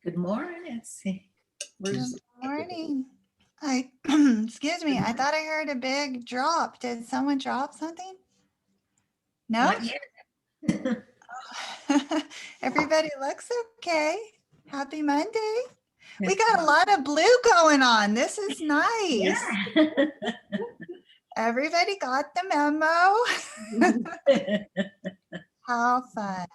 Good morning. Let's see. Where's Good morning. Excuse me, I thought I heard a big drop. Did someone drop something? No? Not yet. Everybody looks okay. Happy Monday. We got a lot of blue going on. This is nice. Yeah. Everybody got the memo. How fun.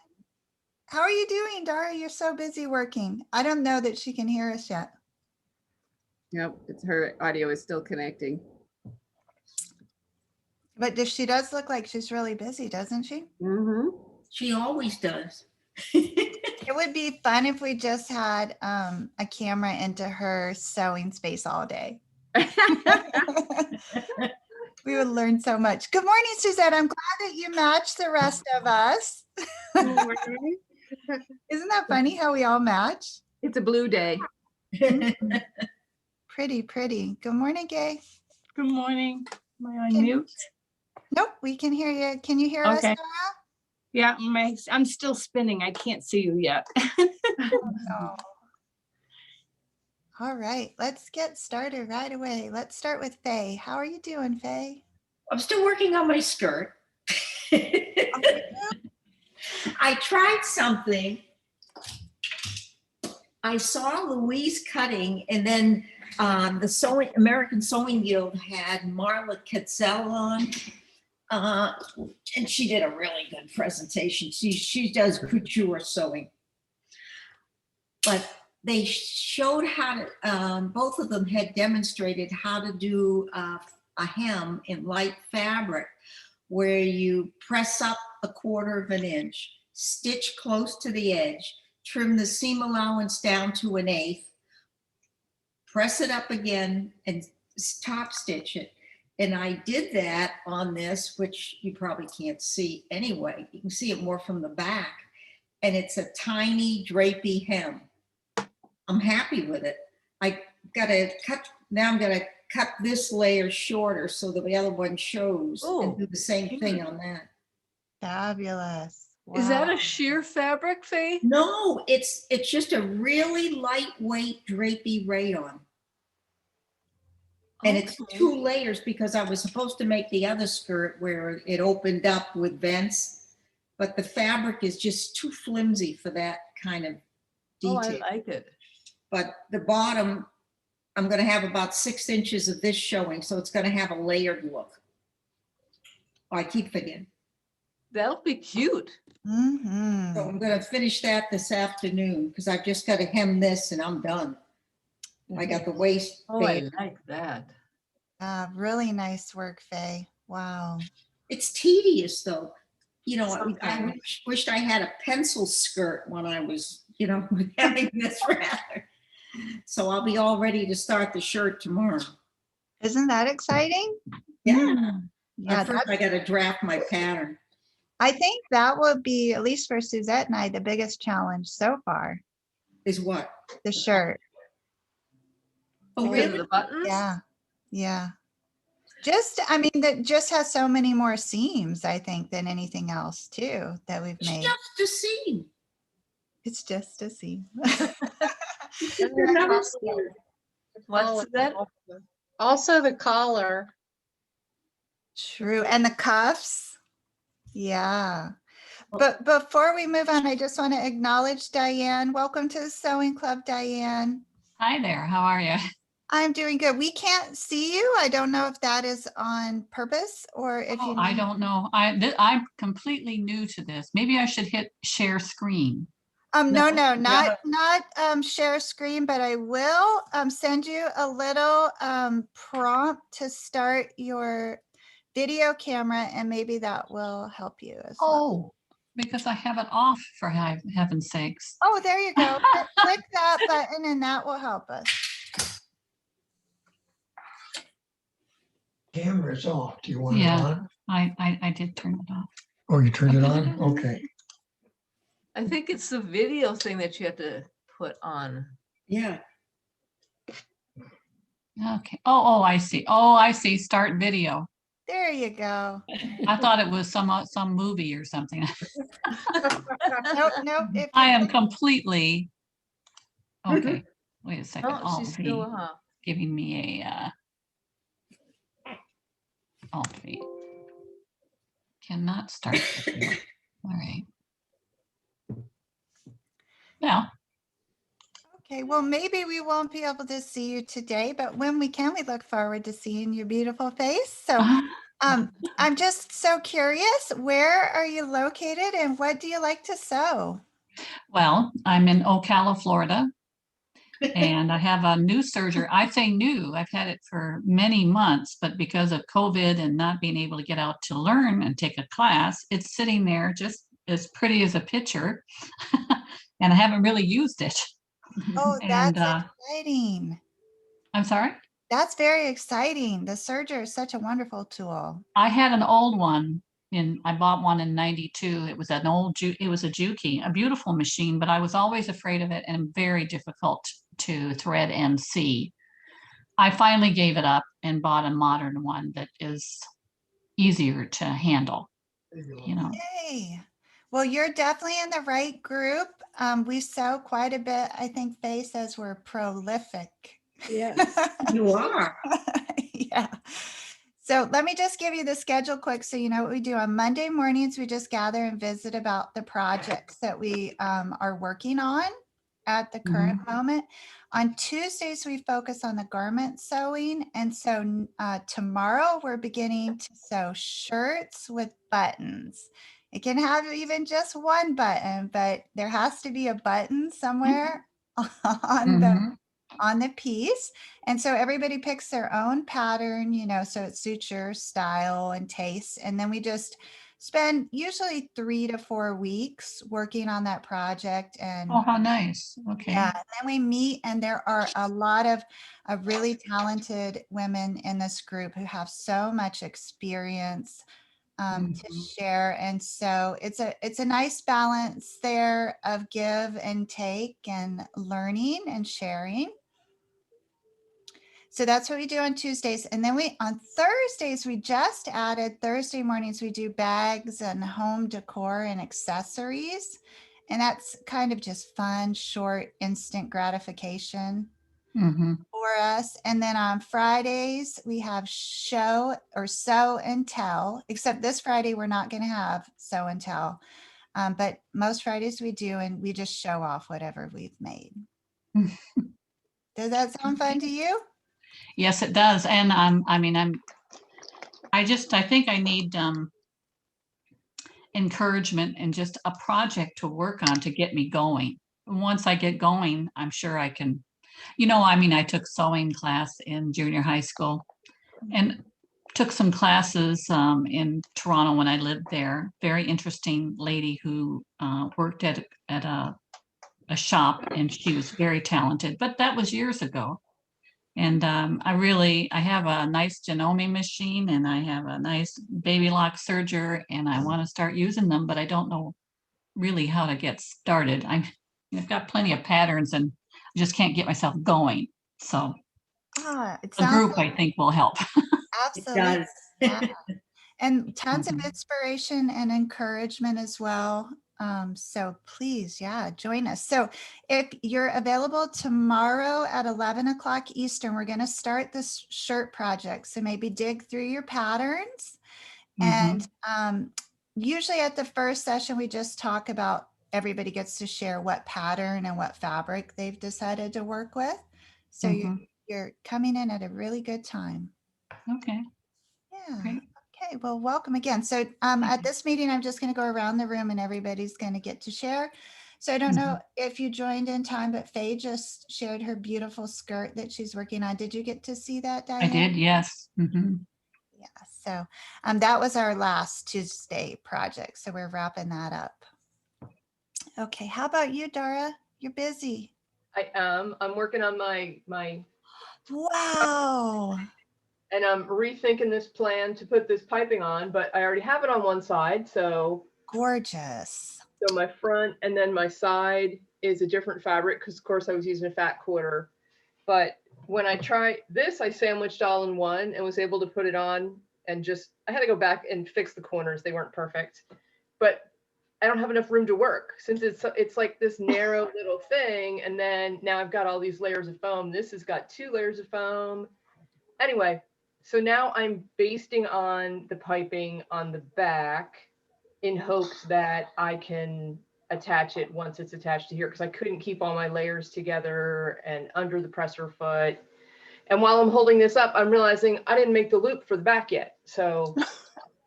How are you doing, Dara? You're so busy working. I don't know that she can hear us yet. Nope, it's her audio is still connecting. But she does look like she's really busy, doesn't she? Mm-hmm. She always does. It would be fun if we just had a camera into her sewing space all day. We would learn so much. Good morning, Suzette. I'm glad that you matched the rest of us. Isn't that funny how we all match? It's a blue day. Pretty, pretty. Good morning, Gay. Good morning. Am I on mute? Nope, we can hear you. Can you hear us, Okay. Dara? Yeah, I'm still spinning. I can't see you yet. No. All right, let's get started right away. Let's start with Faye. How are you doing, Faye? I'm still working on my skirt. I tried something. I saw Louise cutting, and then the American Sewing Guild had Marla Ketzel on, and she did a really good presentation. She does couture sewing, but they showed how to. Both of them had demonstrated how to do a hem in light fabric, where you press up 1/4 inch, stitch close to the edge, trim the seam allowance down to 1/8, press it up again and top stitch it. And I did that on this, which you probably can't see anyway. You can see it more from the back. And it's a tiny drapey hem. I'm happy with it. I gotta cut, now I'm gonna cut this layer shorter so that the other one shows and do the same thing on that. Fabulous. Is that Wow. a sheer fabric, Faye? No, it's just a really lightweight drapey rayon. And it's 2 layers because I was supposed to make the other skirt where it opened up with vents, but the fabric is just too flimsy for that kind of Oh, detail. I like it. But the bottom, I'm gonna have about 6 inches of this showing, so it's gonna have a layered look. I keep forgetting. That'll be cute. Mm-hmm. So I'm gonna finish that this afternoon because I've just got to hem this and I'm done. I got the waist. Oh, I like that. Really nice work, Faye. Wow. It's tedious though. You know, I Sometimes. wished I had a pencil skirt when I was, having this rather. So I'll be all ready to start the shirt tomorrow. Isn't that exciting? Yeah. Yeah, First I got to draft my pattern. I think that will be, at least for Suzette and I, the biggest challenge so far, Is what? the shirt. Oh, Because of really? the buttons? Yeah. Yeah. That just has so many more seams, I think, than anything else too that we've It's made. just a seam. It's just a seam. Another seam. What's that? Also the collar. True. And the cuffs. Yeah. But before we move on, I just want to acknowledge Diane. Welcome to the Sewing Club, Diane. Hi there, how are you? I'm doing good. We can't see you. I don't know if that is on purpose or if you I don't know. I'm completely new to this. Maybe I should hit share screen. no, not share screen, but I will send you a little prompt to start your video camera, and maybe that will help you as well. Oh, because I have it off, for heaven's sakes. Oh, there you go. Click that button and that will help us. Camera's off. Do you want it Yeah. on? I did turn it off. Oh, you turned it on? Okay. I think it's the video thing that you have to put on. Yeah. Okay. Oh, I see. Oh, I see. Start video. There you go. I thought it was some movie or something. Nope. I am completely Okay, wait a second. Oh, she's still Alt-V, up. giving me a Alt-V. Cannot start. All right. Now, Okay, well, maybe we won't be able to see you today, but when we can, we look forward to seeing your beautiful face. So I'm just so curious, where are you located and what do you like to sew? well, I'm in Ocala, Florida, and I have a new serger. I say new, I've had it for many months, but because of COVID and not being able to get out to learn and take a class, it's sitting there just as pretty as a picture. And I haven't really used it. Oh, And that's exciting. I'm sorry? That's very exciting. The serger is such a wonderful tool. I had an old one I bought one in 92. It was an old, it was a Juki, a beautiful machine, but I was always afraid of it and very difficult to thread and see. I finally gave it up and bought a modern one that is easier to handle, you know. Yay. Well, you're definitely in the right group. We sew quite a bit. I think Faye says we're prolific. Yes. You are. Yeah. So let me just give you the schedule quick so you know what we do. On Monday mornings, we just gather and visit about the projects that we are working on at the current moment. On Tuesdays, we focus on the garment sewing. And so tomorrow, we're beginning to sew shirts with buttons. It can have even just one button, but there has to be a button somewhere on the piece. And so everybody picks their own pattern, you know, so it suits your style and taste. And then we just spend usually 3 to 4 weeks working on that project. And Oh, how nice. Okay. yeah, and then we meet, and there are a lot of really talented women in this group who have so much experience to share. And so it's a nice balance there of give and take and learning and sharing. So that's what we do on Tuesdays. And then on Thursdays, we just added Thursday mornings, we do bags and home decor and accessories. And that's kind of just fun, short, instant gratification for us. And then on Fridays, we have show or sew and tell, except this Friday, we're not going to have sew and tell. But most Fridays we do, and we just show off whatever we've made. Does that sound fun to you? Yes, it does. And I mean, I think I need encouragement and just a project to work on to get me going. Once I get going, I'm sure I can, you know, I mean, I took sewing class in junior high school and took some classes in Toronto when I lived there. Very interesting lady who worked at a shop, and she was very talented, but that was years ago. And I have a nice Janome machine, and I have a nice baby lock serger, and I want to start using them, but I don't know really how to get started. I've got plenty of patterns and I just can't get myself going. So It a sounds group, like I think, will help. It absolutely. does. Yeah. And tons of Mhm. inspiration and encouragement as well. So please, yeah, join us. So if you're available tomorrow at 11 o'clock Eastern, we're going to start this shirt project. So maybe dig through your patterns. And usually at the first session, we just talk about everybody gets to share what pattern and what fabric they've decided to work with. So you're coming in at a really good time. Okay, Yeah. great. Okay, well, welcome again. So at this meeting, I'm just going to go around the room and everybody's going to get to share. So I don't know if you joined in time, but Faye just shared her beautiful skirt that she's working on. Did you get to see that, Diane? I did, yes. Yeah, so that was our last Tuesday project. So we're wrapping that up. Okay, how about you, Dara? You're busy. I am. I'm working on my Wow. and I'm rethinking this plan to put this piping on, but I already have it on one side. So gorgeous. So my front and then my side is a different fabric because of course I was using a fat quarter. But when I tried this, I sandwiched all in one and was able to put it on and I had to go back and fix the corners. They weren't perfect. But I don't have enough room to work since it's like this narrow little thing. And then now I've got all these layers of foam. This has got 2 layers of foam. Anyway, so now I'm basting on the piping on the back in hopes that I can attach it once it's attached to here, because I couldn't keep all my layers together and under the presser foot. And while I'm holding this up, I'm realizing I didn't make the loop for the back yet. So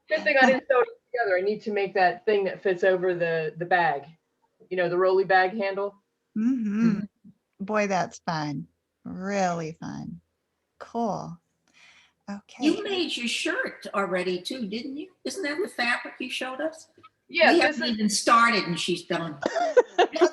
good thing I didn't sew it together. I need to make that thing that fits over the bag, you know, the rolly bag handle. Mm-hmm. Boy, that's fun. Really fun. Cool. Okay. You made your shirt already too, didn't you? Isn't that the fabric you showed us? Yeah, We this haven't is, even started and she's done. Oh,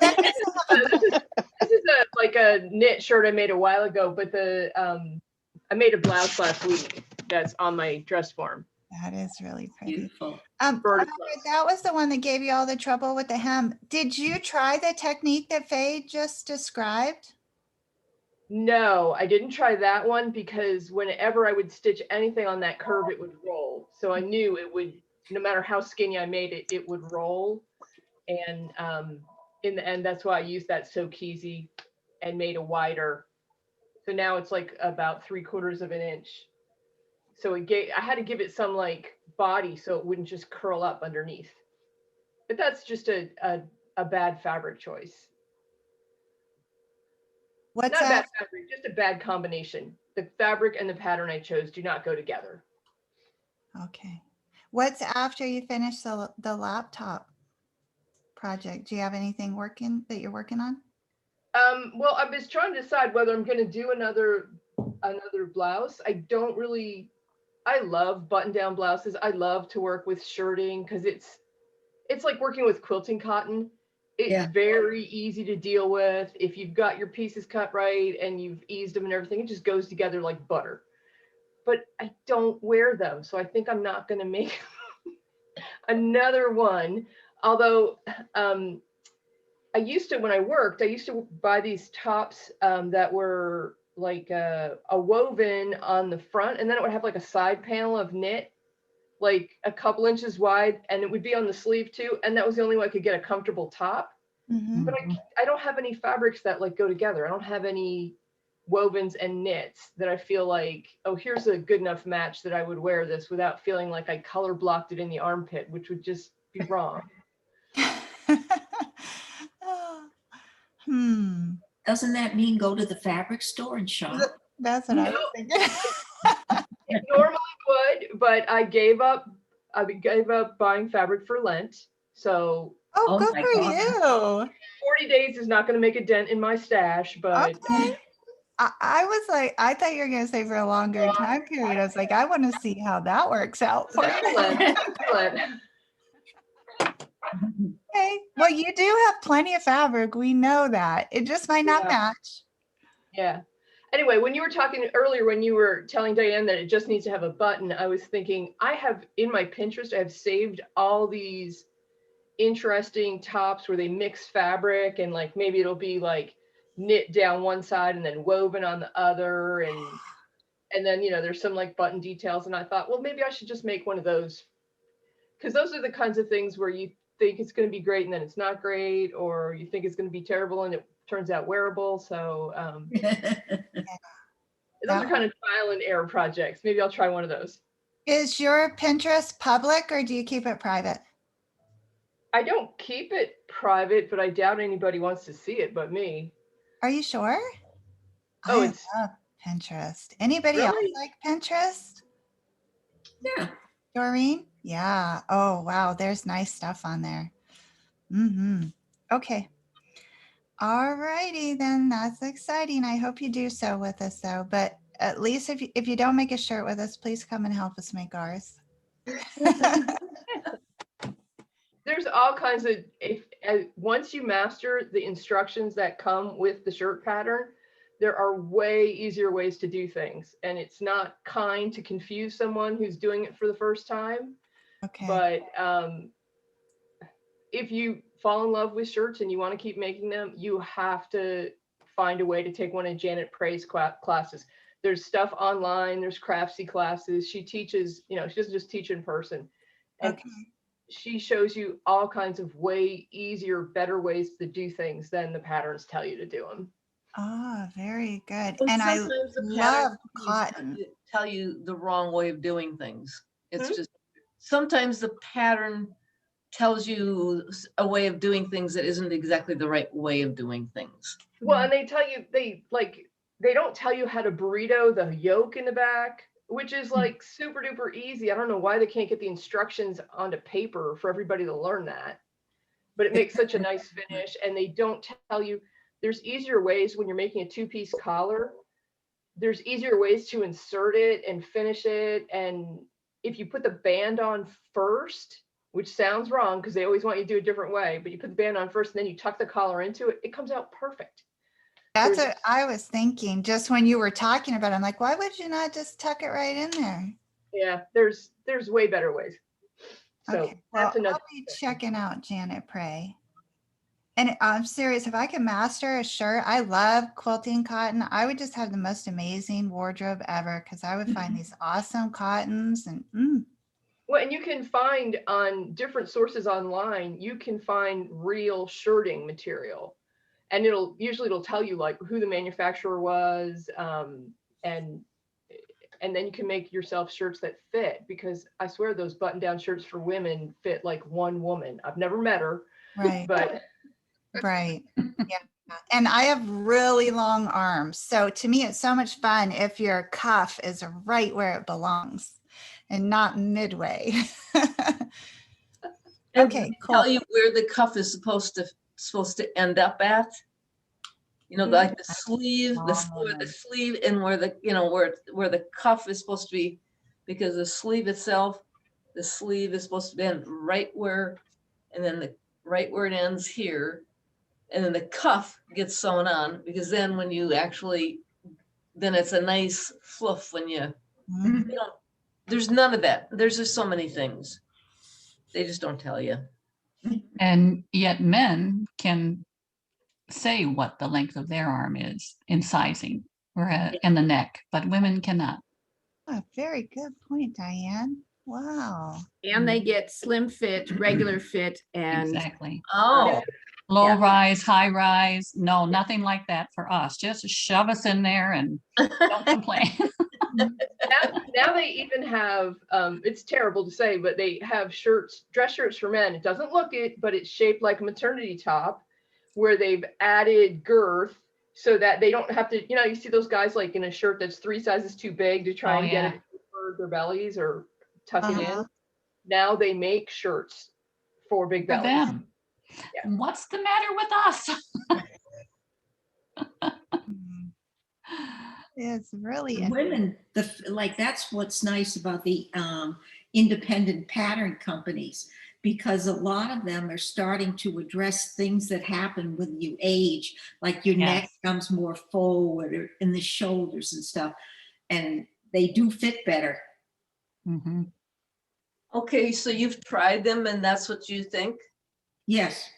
that is- this is like a knit shirt I made a while ago, but I made a blouse last week that's on my dress form. that is really pretty. Beautiful. Barbara, that was the one that gave you all the trouble with the hem. Did you try the technique that Faye just described? No, I didn't try that one because whenever I would stitch anything on that curve, it would roll. So I knew it would, no matter how skinny I made it, it would roll. And in the end, that's why I used that Sew Easy and made a wider. So now it's like about 3/4 of an inch. So I had to give it some like body so it wouldn't just curl up underneath. But that's just a bad fabric choice. What's Not a that? bad fabric, just a bad combination. The fabric and the pattern I chose do not go together. Okay. What's after you finish the laptop project? Do you have anything that you're working on? Well, I was trying to decide whether I'm going to do another blouse. I love button-down blouses. I love to work with shirting because it's like working with quilting cotton. It's Yeah. very easy to deal with. If you've got your pieces cut right and you've eased them and everything, it just goes together like butter. But I don't wear them, so I think I'm not going to make another one. Although I used to, when I worked, I used to buy these tops that were like a woven on the front, and then it would have like a side panel of knit, like a couple inches wide, and it would be on the sleeve too. And that was the only way I could get a comfortable top. Mhm. But I don't have any fabrics that like go together. I don't have any wovens and knits that I feel like, oh, here's a good enough match that I would wear this without feeling like I color blocked it in the armpit, which would just be wrong. Hmm. Doesn't that mean go to the fabric store and shop? That's what I was thinking. It normally would, but I gave up buying fabric for Lent. So Oh, Oh good my for God. you. 40 days is not going to make a dent in my stash, but Okay. I was like, I thought you were going to say for a longer time period. I was like, I want to see how that works out for just you. for Lent, just for Lent. Okay. Well, you do have plenty of fabric. We know that. It just might not Yeah. match. Yeah. Anyway, when you were talking earlier, when you were telling Diane that it just needs to have a button, I was thinking I have in my Pinterest, I have saved all these interesting tops where they mix fabric and like maybe it'll be like knit down one side and then woven on the other, and then there's some like button details, and I thought, well, maybe I should just make one of those, because those are the kinds of things where you think it's going to be great and then it's not great, or you think it's going to be terrible and it turns out wearable. So those are kind of trial and error projects. Maybe I'll try one of those. Is your Pinterest public or do you keep it private? I don't keep it private, but I doubt anybody wants to see it but me. Are you sure? Oh, I it's love Pinterest. Anybody else really? like Pinterest? Yeah. Doreen? Yeah. Oh, wow. There's nice stuff on there. Mm-hmm. Okay. All righty, then. That's exciting. I hope you do so with us, though. But at least if you don't make a shirt with us, please come and help us make ours. There's all kinds of, once you master the instructions that come with the shirt pattern, there are way easier ways to do things. And it's not kind to confuse someone who's doing it for the first time. Okay. But if you fall in love with shirts and you want to keep making them, you have to find a way to take one of Janet Prey's classes. There's stuff online, there's Craftsy classes. She teaches, she doesn't just teach in person. And Okay. she shows you all kinds of way easier, better ways to do things than the patterns tell you to do them. Oh, very good. And And I sometimes the love patterns cotton. tell you the wrong way of doing things. It's Hmm? just, sometimes the pattern tells you a way of doing things that isn't exactly the right way of doing things. Well, and they tell you, they don't tell you how to burrito the yolk in the back, which is like super duper easy. I don't know why they can't get the instructions onto paper for everybody to learn that, but it makes such a nice finish. And they don't tell you, there's easier ways when you're making a two-piece collar. There's easier ways to insert it and finish it. And if you put the band on first, which sounds wrong because they always want you to do it a different way, but you put the band on first and then you tuck the collar into it, it comes out perfect. That's There's- what I was thinking just when you were talking about it. I'm like, why would you not just tuck it right in there? Yeah, there's way better ways. So Okay, well, that's another. I'll be checking out Janet Prey. And I'm serious, if I could master a shirt, I love quilting cotton. I would just have the most amazing wardrobe ever because I would find these awesome cottons and Well, and you can find on different sources online, you can find real shirting material. And usually it'll tell you like who the manufacturer was, and then you can make yourself shirts that fit, because I swear those button down shirts for women fit like one woman. I've never met her, right, but right. Yeah. And I have really long arms. So to me, it's so much fun if your cuff is right where it belongs and not midway. And Okay, they cool. tell you where the cuff is supposed to end up at. You know, like the sleeve, where the sleeve and where the, you know, where the cuff is supposed to be, because the sleeve itself, the sleeve is supposed to end right where, and then right where it ends here. And then the cuff gets sewn on, because then when you actually, then it's a nice fluff when you Mhm. don't, there's none of that. There's just so many things. They just don't tell you. And yet men can say what the length of their arm is in sizing and the neck, but women cannot. Oh, very good point, Diane. Wow. And they get slim fit, regular fit, and Exactly. Oh, Low Yeah. rise, high rise. No, nothing like that for us. Just shove us in there and don't complain. now they even have, it's terrible to say, but they have shirts, dress shirts for men. It doesn't look it, but it's shaped like a maternity top, where they've added girth so that they don't have to, you see those guys like in a shirt that's 3 sizes too big to try Oh, and yeah. get it over their bellies or tuck it Uh-huh. in. Now they make shirts for big For bellies. them. Yeah. What's the matter with us? Mm. It's really The women, like that's what's nice about the independent pattern companies, because a lot of them are starting to address things that happen when you age, like your neck Yes. comes more forward or in the shoulders and stuff, and they do fit better. Mhm. okay. So you've tried them and that's what you think? Yes,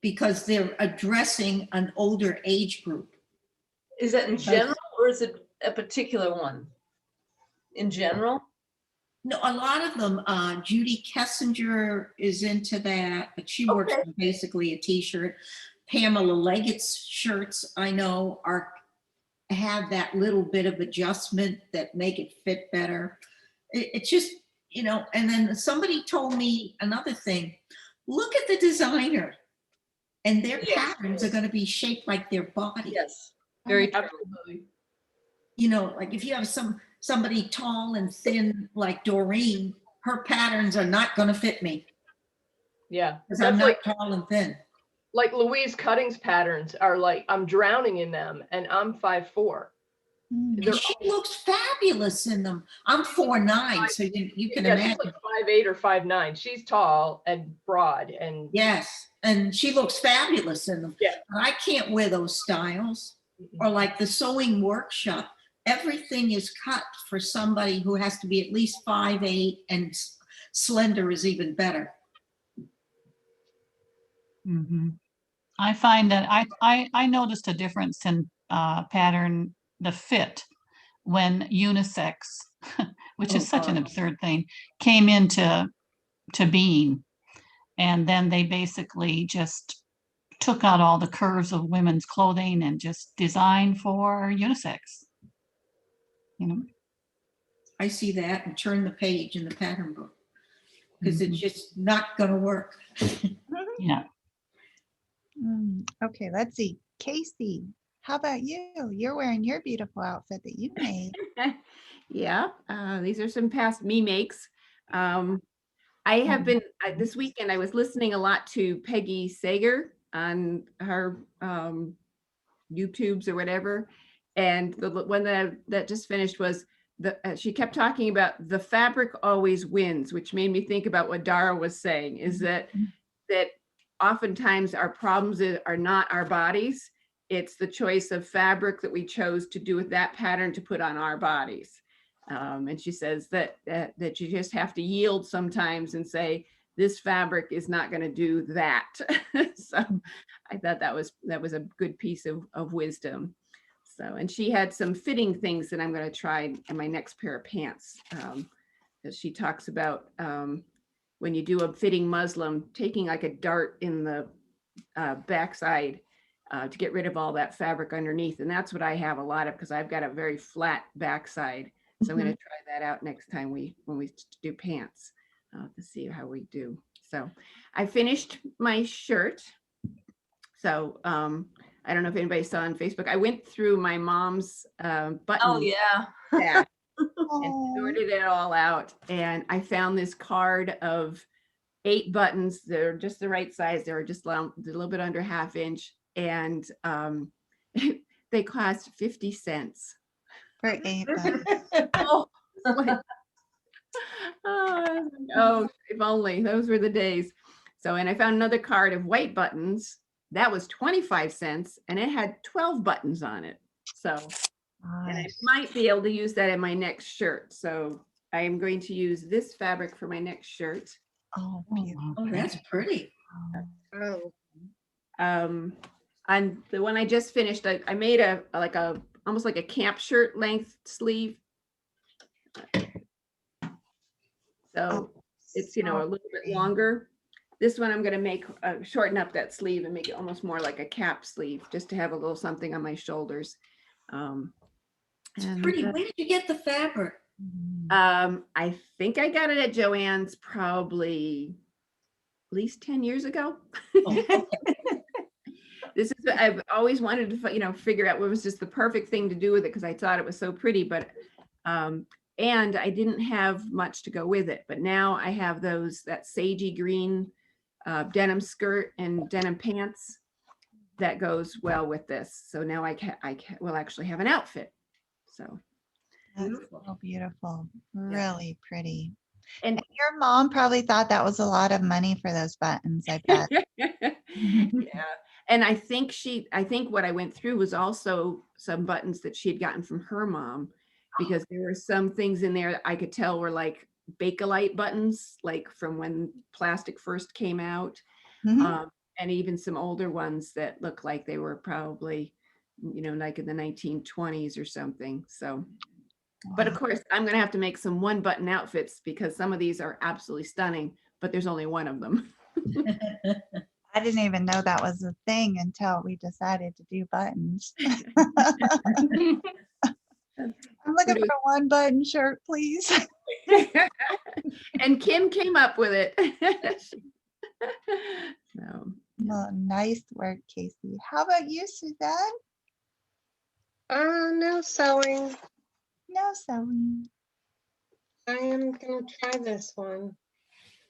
because they're addressing an older age group. Is that in general or is it a particular one? In general? No, a lot of them, Judy Kessinger is into that, but she works Okay. on basically a t-shirt. Pamela Leggett's shirts, I know, have that little bit of adjustment that make it fit better. It's just, and then somebody told me another thing. Look at the designer, and their Yes. patterns are going to be shaped like their body. Yes, very true. Absolutely. Like if you have somebody tall and thin like Doreen, her patterns are not going to fit me Yeah. because I'm not tall and thin. Like Louise Cutting's patterns are like, I'm drowning in them and I'm 5'4". Mm. And she looks fabulous in them. I'm 4'9", so you can Yeah, she's imagine. like 5'8" or 5'9". She's tall and broad and Yes, and she looks fabulous in them. Yeah. But I can't wear those styles. Or like the sewing workshop, everything is cut for somebody who has to be at least 5'8", and slender is even better. Mhm. I find that I noticed a difference in pattern, the fit, when unisex, which is such an absurd thing, came into to being. And then they basically just took out all the curves of women's clothing and just designed for unisex. You know, I see that and turn the page in the pattern book because it's just not going to work. yeah. Okay, let's see. Casey, how about you? You're wearing your beautiful outfit that you made. Yeah, these are some past me makes. I have been, this weekend, I was listening a lot to Peggy Sager on her YouTubes or whatever. And the one that just finished was, she kept talking about the fabric always wins, which made me think about what Dara was saying, is that oftentimes our problems are not our bodies. It's the choice of fabric that we chose to do with that pattern to put on our bodies. And she says that you just have to yield sometimes and say, this fabric is not going to do that. So I thought that was a good piece of wisdom. So, and she had some fitting things that I'm going to try in my next pair of pants. Because she talks about when you do a fitting muslin, taking like a dart in the backside to get rid of all that fabric underneath. And that's what I have a lot of, because I've got a very flat backside. So I'm going to try that out next time when we do pants to see how we do. So I finished my shirt. So I don't know if anybody saw on Facebook. I went through my mom's button. Oh, yeah. Stack and sorted it all out. And I found this card of 8 buttons. They're just the right size. They were just a little bit under 1/2 inch. And they cost 50 cents. For 8 buttons. Oh, oh, if only those were the days. So, and I found another card of white buttons that was 25 cents and it had 12 buttons on it. So, and I might be able to use that in my next shirt. So I am going to use this fabric for my next shirt. Oh, beautiful. Oh, that's pretty. Oh, And the one I just finished, I made almost like a camp shirt length sleeve. So it's, a little bit longer. This one I'm going to make shorten up that sleeve and make it almost more like a cap sleeve, just to have a little something on my shoulders. It's pretty. Where did you get the fabric? I think I got it at Joann's probably at least 10 years ago. Oh, This is, I've always wanted to, figure out what was just the perfect thing to do with it, because I thought it was so pretty, but and I didn't have much to go with it. But now I have that sagey green denim skirt and denim pants that goes well with this. So now I will actually have an outfit. So That's so beautiful. Yeah. Really pretty. And And your mom probably thought that was a lot of money for those buttons, I bet. yeah. And I think what I went through was also some buttons that she had gotten from her mom, because there were some things in there that I could tell were like Bakelite buttons, like from when plastic first came out. Mhm. And even some older ones that look like they were probably, like in the 1920s or something. So, but of course, I'm going to have to make some 1-button outfits, because some of these are absolutely stunning, but there's only one of them. I didn't even know that was a thing until we decided to do buttons. I'm looking for 1-button shirt, please. And Kim came up with it. So, Well, nice work, Casey. How about you, Suzanne? no sewing. No sewing. I am gonna try this one.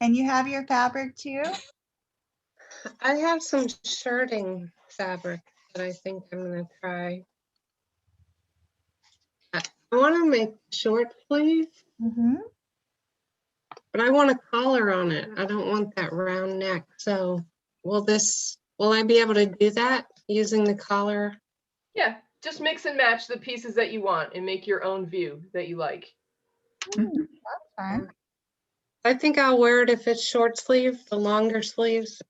And you have your fabric too? I have some shirting fabric that I think I'm gonna try. I want to make short sleeve, Mm-hmm. but I want a collar on it. I don't want that round neck. So will I be able to do that using the collar? Yeah, just mix and match the pieces that you want and make your own view that you like. That's fun. I think I'll wear it if it's short sleeve. The longer sleeves,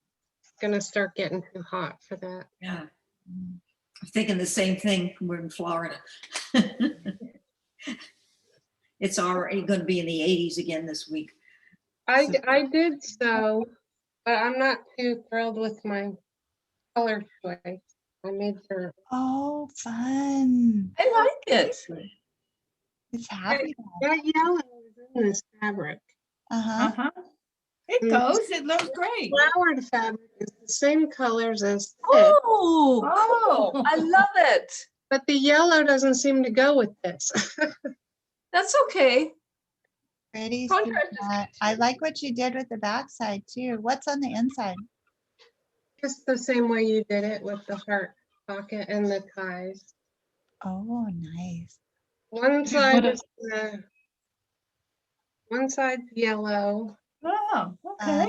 it's gonna start getting too hot for that. Yeah. I'm thinking the same thing. We're in Florida. It's already going to be in the 80s again this week. I did so, but I'm not too thrilled with my color choice. I made sure. Oh, fun. I like it. It's happy. That yellow is in this fabric. Uh-huh. Uh-huh. It Mm. goes, it looks great. Flowered fabric is the same colors as this, Oh, Oh. cool. I love it. but the yellow doesn't seem to go with this. That's okay. Pretty. Contrast is Susanna. I like what you did with the backside too. What's on the inside? Just the same way you did it with the heart pocket and the ties. Oh, nice. One side What is one side's yellow, Oh, okay.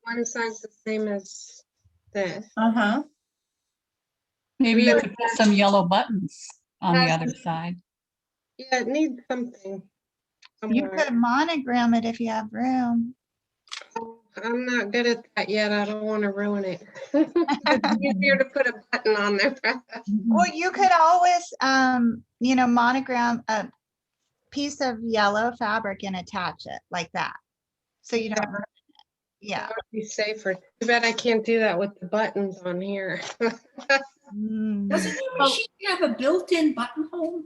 one side's the same as this. Uh-huh. Maybe you then could put some yellow buttons on the That's- other side. Yeah, it needs something. You somewhere. could monogram it if you have room. I'm not good at that yet. I don't want to ruin it. It's easier to put a button on there. Well, you could always, monogram a piece of yellow fabric and attach it like that. So you don't, ruin it. Yeah. That would be safer. Too bad I can't do that with the buttons on here. Mm. Doesn't your machine have a built-in buttonhole?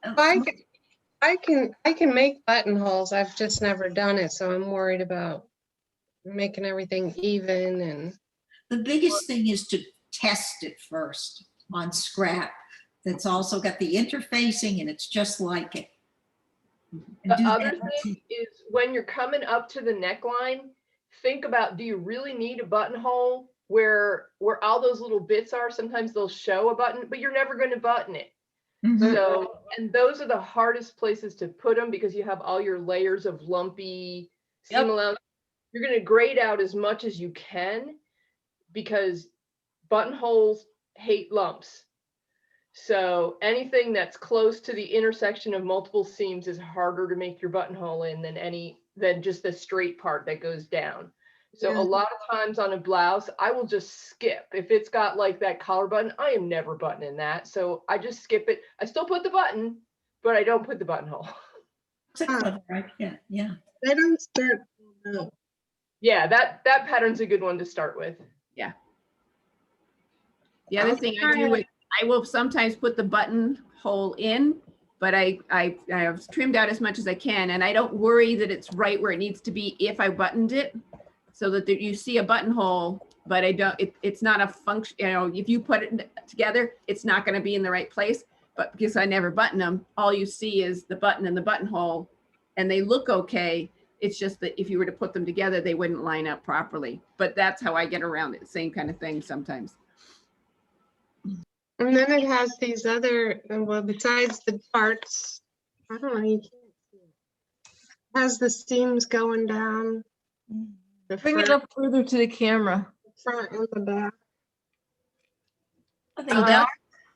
I can make buttonholes. I've just never done it, so I'm worried about making everything even and The biggest thing is to test it first on scrap. That's also got the interfacing and it's just like it. And The do other that. thing is when you're coming up to the neckline, think about, do you really need a buttonhole where all those little bits are? Sometimes they'll show a button, but you're never going to button it. Mhm. So, and those are the hardest places to put them because you have all your layers of lumpy Yep. seam allowance. You're going to grade out as much as you can because buttonholes hate lumps. So anything that's close to the intersection of multiple seams is harder to make your buttonhole in than just the straight part that goes down. So Yeah. a lot of times on a blouse, I will just skip. If it's got like that collar button, I am never buttoning that. So I just skip it. I still put the button, but I don't put the buttonhole. It's a clever idea, yeah. they don't start. No. Yeah, that pattern's a good one to start with. The other thing I do is I will sometimes put the button hole in, but I have trimmed out as much as I can, and I don't worry that it's right where it needs to be if I buttoned it, so that you see a buttonhole, but I don't. It's not a function. If you put it together, it's not going to be in the right place. But because I never button them, all you see is the button and the buttonhole, and they look okay. It's just that if you were to put them together, they wouldn't line up properly. But that's how I get around it. Same kind of thing sometimes. And then it has these other, well, besides the darts, I don't know, you can't see it. It has the seams going down the Bring it front, up further to the camera. front and the back. Are they Oh, dark? Are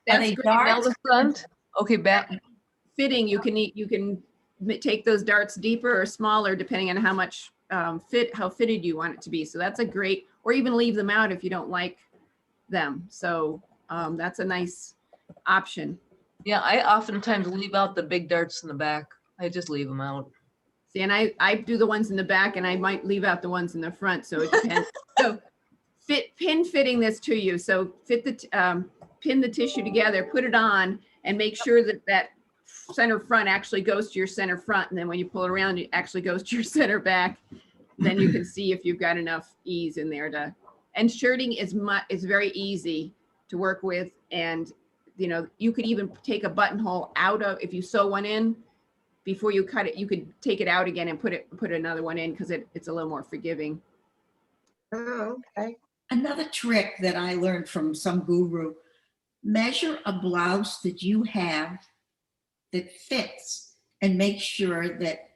That's they great. Now darts? the front. Okay, back. Fitting, you can take those darts deeper or smaller depending on how much how fitted you want it to be. So that's a great, or even leave them out if you don't like them. So that's a nice option. Yeah, I oftentimes leave out the big darts in the back. I just leave them out. See, and I do the ones in the back and I might leave out the ones in the front. So it depends. So pin fitting this to you. So pin the tissue together, put it on, and make sure that center front actually goes to your center front. And then when you pull it around, it actually goes to your center back. Then you can see if you've got enough ease in there and shirting is very easy to work with. And, you could even take a buttonhole out of, if you sew one in before you cut it, you could take it out again and put another one in because it's a little more forgiving. Oh, okay. Another trick that I learned from some guru, measure a blouse that you have that fits and make sure that,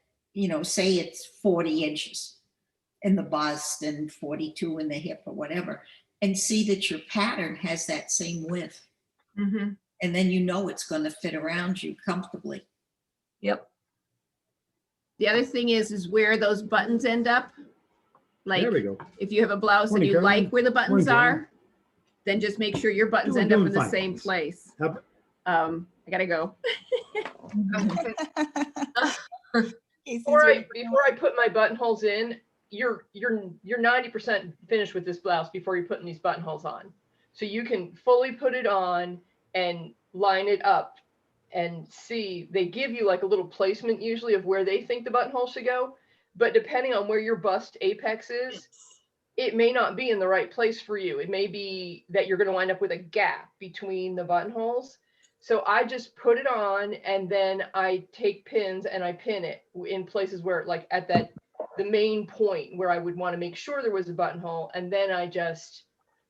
say it's 40 inches in the bust and 42 in the hip or whatever, and see that your pattern has that same width. Mm-hmm. And then it's going to fit around you comfortably. Yep. The other thing is where those buttons end up. Like There we go. if you have a blouse and Morning, you Caroline. like where the buttons Morning, are, then just make sure your buttons Doing- end up doing in the fine, same thanks. place. How- I gotta go. Casey's Before I put my buttonholes in, you're 90% finished with this blouse before you're putting these buttonholes on. So you can fully put it on and line it up and see. They give you like a little placement usually of where they think the buttonhole should go, but depending on where your bust apex is, it may not be in the right place for you. It may be that you're going to wind up with a gap between the buttonholes. So I just put it on and then I take pins and I pin it in places where, like at the main point where I would want to make sure there was a buttonhole. And then I just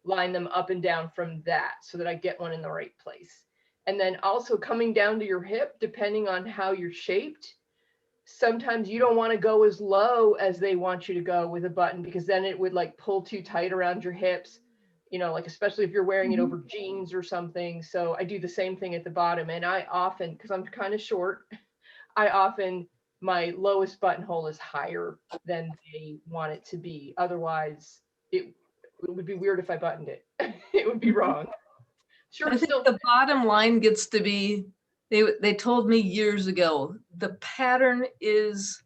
line them up and down from that so that I get one in the right place. And then also coming down to your hip, depending on how you're shaped, sometimes you don't want to go as low as they want you to go with a button, because then it would like pull too tight around your hips, you know, like especially if you're wearing it over jeans or something. So I do the same thing at the bottom. And I often, because I'm kind of short, my lowest buttonhole is higher than they want it to be. Otherwise, it would be weird if I buttoned it. It would be wrong. Sure, I think still. the bottom line gets to be, they told me years ago, the pattern is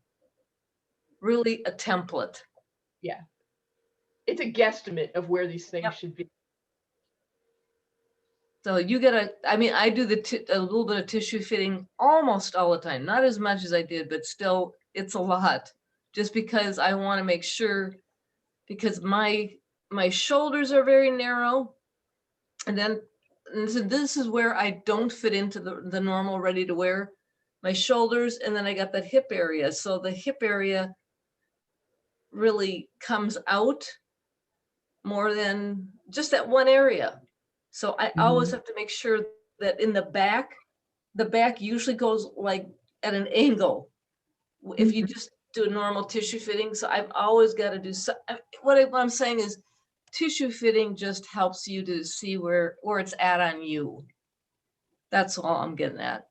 really a template. Yeah. It's a guesstimate of where these things should be. So you gotta, I mean, I do a little bit of tissue fitting almost all the time, not as much as I did, but still it's a lot, just because I want to make sure, because my shoulders are very narrow. And then this is where I don't fit into the normal ready to wear, my shoulders. And then I got that hip area. So the hip area really comes out more than just that one area. So I always have to make sure that in the back usually goes like at an angle. If you just do a normal tissue fitting. So I've always got to do what I'm saying is tissue fitting just helps you to see where it's at on you. That's all I'm getting at.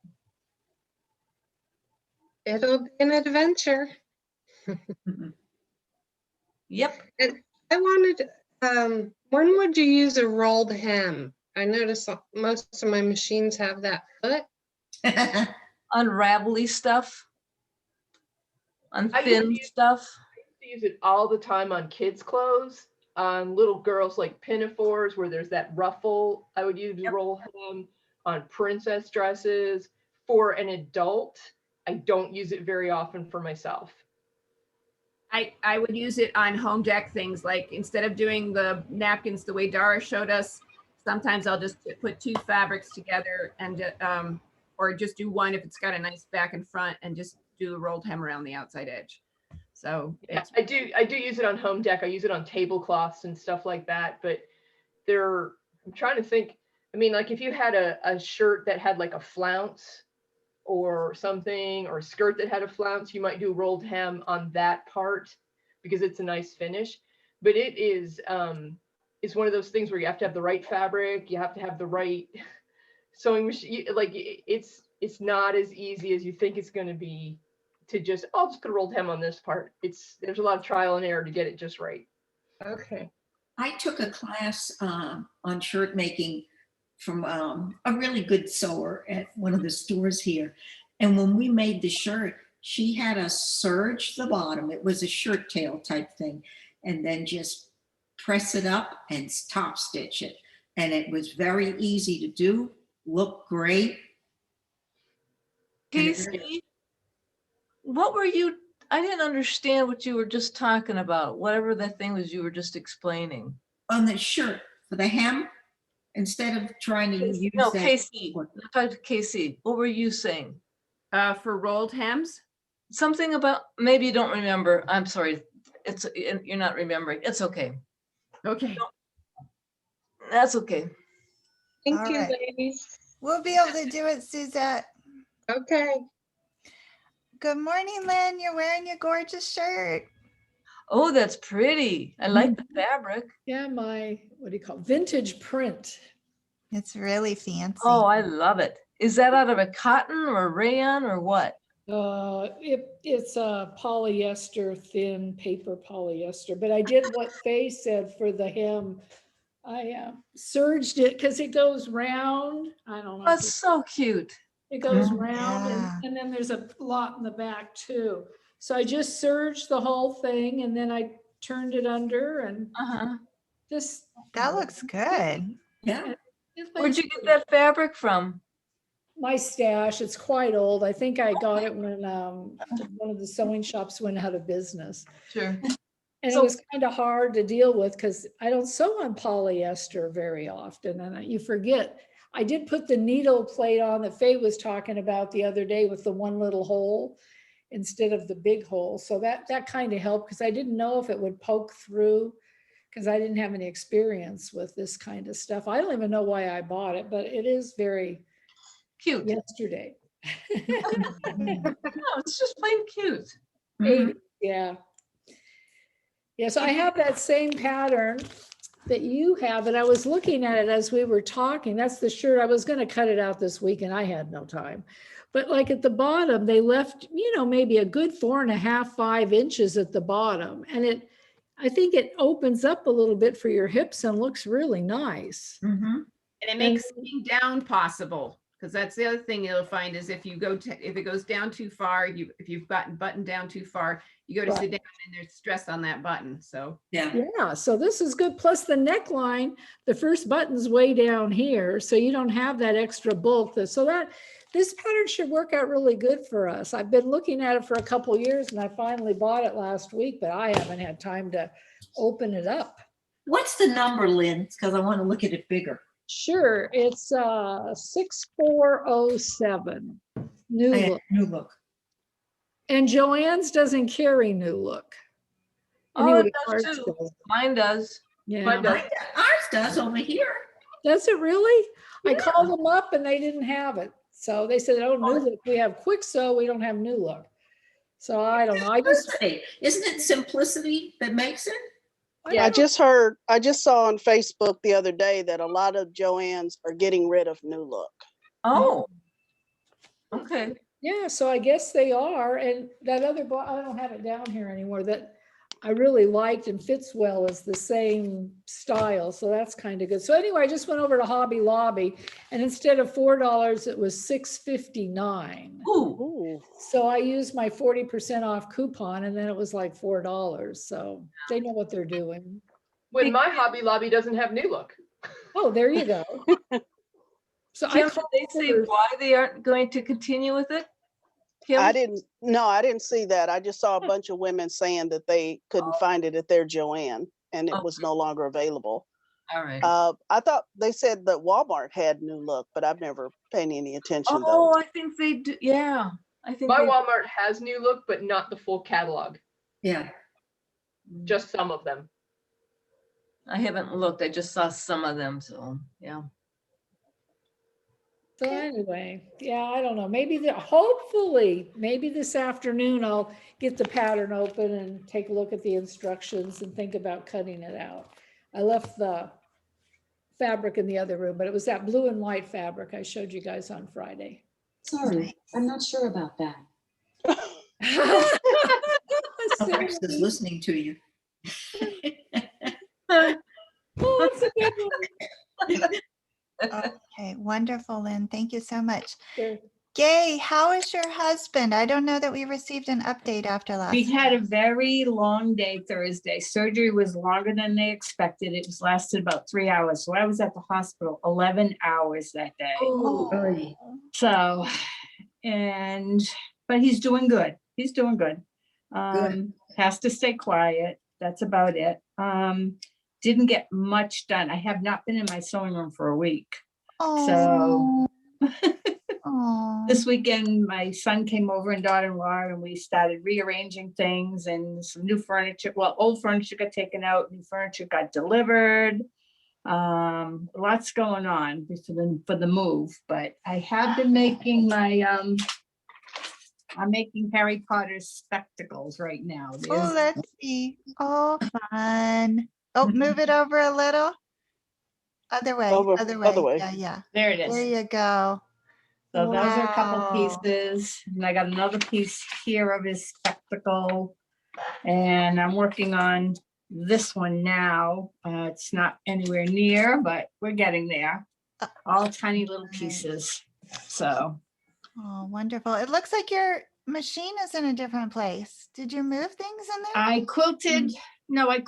It'll be an adventure. Yep. I wanted, when would you use a rolled hem? I notice most of my machines have that foot. Unravelly stuff. On I thin stuff. use it all the time on kids' clothes, on little girls like pinafores where there's that ruffle. I would use roll hem on princess dresses. For an adult, I don't use it very often for myself. I would use it on home deck things, like instead of doing the napkins the way Dara showed us, sometimes I'll just put two fabrics together and or just do one if it's got a nice back and front, and just do a rolled hem around the outside edge. So yeah, I do use it on home deck. I use it on tablecloths and stuff like that. But I'm trying to think. I mean, like if you had a shirt that had like a flounce or something, or a skirt that had a flounce, you might do rolled hem on that part because it's a nice finish. But it is it's one of those things where you have to have the right fabric, you have to have the right sewing machine. Like it's not as easy as you think it's going to be to just, I'll just put a rolled hem on this part. There's a lot of trial and error to get it just right. Okay. I took a class on shirt making from a really good sewer at one of the stores here. And when we made the shirt, she had us serge the bottom. It was a shirt tail type thing. And then just press it up and top stitch it. And it was very easy to do, looked great. Casey, what were you, I didn't understand what you were just talking about, whatever that thing was you were just explaining. On the shirt for the hem, instead of trying to use No, that. Casey, not talking to Casey, what were you saying? for rolled hems. Something about, maybe you don't remember. I'm sorry. You're not remembering. It's okay. Okay. That's okay. Thank All you, right. ladies. We'll be able to do it, Suzette. Okay. Good morning, Lynn. You're wearing your gorgeous shirt. Oh, that's pretty. I like the fabric. Yeah, my, what do you call it? Vintage print. It's really fancy. Oh, I love it. Is that out of a cotton or rayon or what? It's a polyester, thin paper polyester, but I did what Faye said for the hem. I serged it because it goes round. I don't know. That's so cute. It goes Oh, round yeah. and then there's a lot in the back too. So I just serged the whole thing and then I turned it under and Uh-huh. just. That looks good. Yeah. it Where'd lays you get pretty. that fabric from? My stash, it's quite old. I think I got it when one of the sewing shops went out of business. Sure. And it So- was kind of hard to deal with because I don't sew on polyester very often and you forget. I did put the needle plate on that Faye was talking about the other day with the one little hole instead of the big hole. So that kind of helped because I didn't know if it would poke through because I didn't have any experience with this kind of stuff. I don't even know why I bought it, but it is very Cute. yesterday. No, it's just plain cute. Mhm. 80, yeah. Yes, I have that same pattern that you have, and I was looking at it as we were talking. That's the shirt. I was going to cut it out this week and I had no time. But like at the bottom, they left, maybe a good 4.5, 5 inches at the bottom. And I think it opens up a little bit for your hips and looks really nice. Mhm. And it makes sitting down possible, because that's the other thing you'll find is if it goes down too far, if you've gotten buttoned down too far, you go to sit Right. down and there's stress on that button. So Yeah. Yeah, so this is good. Plus the neckline, the first button's way down here, so you don't have that extra bulk. So this pattern should work out really good for us. I've been looking at it for a couple years and I finally bought it last week, but I haven't had time to open it up. What's the number, Lynn? Because I want to look at it bigger. Sure, it's 6407, new I- look. New look. And Joann's doesn't carry new look. Oh, Anyway, it does ours too. does. Mine does. Yeah. Mine does. Ours does over here. Does it really? I called them up and they didn't have it. So they said, oh, new look, we have quick sew, we don't have new look. So I don't know. I just, Simplicity. Isn't it simplicity that makes it? yeah, I just saw on Facebook the other day that a lot of Joann's are getting rid of New Look. Oh. Okay. yeah, so I guess they are. And that other, I don't have it down here anymore, that I really liked and fits well is the same style. So that's kind of good. So anyway, I just went over to Hobby Lobby and instead of $4, it was $6.59. Ooh. Ooh. So I used my 40% off coupon and then it was like $4. So they know what they're doing. When my Hobby Lobby doesn't have new look. Oh, there you go. So I Kim, did called they say for- why they aren't going to continue with it? Kim? I didn't see that. I just saw a bunch of women saying that they couldn't find it at their Joann and it was no longer available. All right. I thought they said that Walmart had New Look, but I've never paid any attention Oh, though. I think they do. Yeah. I think My they, Walmart has new look, but not the full catalog, Yeah. just some of them. I haven't looked. I just saw some of them. So yeah. So anyway, yeah, I don't know. Hopefully, maybe this afternoon I'll get the pattern open and take a look at the instructions and think about cutting it out. I left the fabric in the other room, but it was that blue and white fabric I showed you guys on Friday. Sorry, I'm not sure about that. Alex is listening to you. Oh, it's a good one. Okay, wonderful, Lynn. Thank you so much. Sure. Gay, how is your husband? I don't know that we received an update after last. We had time. a very long day Thursday. Surgery was longer than they expected. It was lasted about 3 hours. So I was at the hospital 11 hours that day. Oy. So, but he's doing good. He's doing good. Has to stay quiet. That's about it. Didn't get much done. I have not been in my sewing room for a week. So Aw. this weekend, my son came over and daughter-in-law, and we started rearranging things and some new furniture. Well, old furniture got taken out, new furniture got delivered. Lots going on for the move, but I have been making I'm making Harry Potter's spectacles right now. Oh, let's see. Oh, fun. Oh, move it over a little. Other way, other way. Yeah, yeah. There it is. There you go. So those are a Wow. couple pieces, and I got another piece here of his spectacle. And I'm working on this one now. It's not anywhere near, but we're getting there. All tiny little pieces. So Oh, wonderful. It looks like you're machine is in a different place. Did you move things in there? I quilted, no, I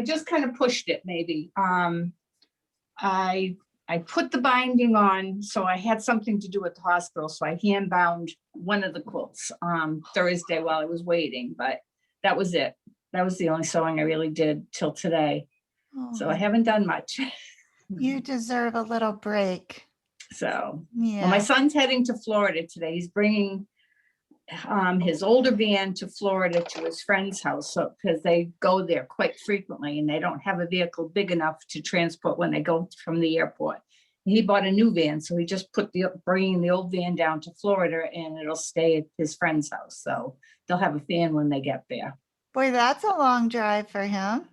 just kind of pushed it maybe. I put the binding on, so I had something to do at the hospital, so I hand bound one of the quilts Thursday while I was waiting, but that was it. That was the only sewing I really did till today. So I Oh, haven't done much. you deserve a little break. So, well, my Yeah. son's heading to Florida today. He's bringing his older van to Florida to his friend's house. So, because they go there quite frequently and they don't have a vehicle big enough to transport when they go from the airport. He bought a new van, so he just bringing the old van down to Florida and it'll stay at his friend's house. So they'll have a van when they get there. Boy, that's a long drive for him.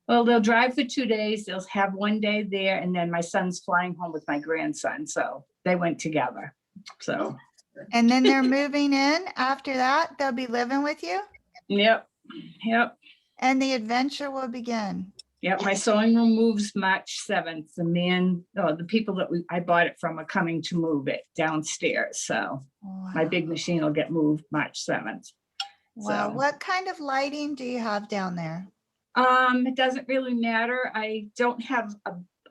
Well, they'll drive for 2 days. They'll have 1 day there, and then my son's flying home with my grandson. So they went together. So, And then they're moving in after that. They'll be living with you yep. and the adventure will begin. Yep, my sewing room moves March 7th. The people that I bought it from are coming to move it downstairs. So my Wow. big machine will get moved March 7th. Wow. So- What kind of lighting do you have down there? It doesn't really matter. I don't have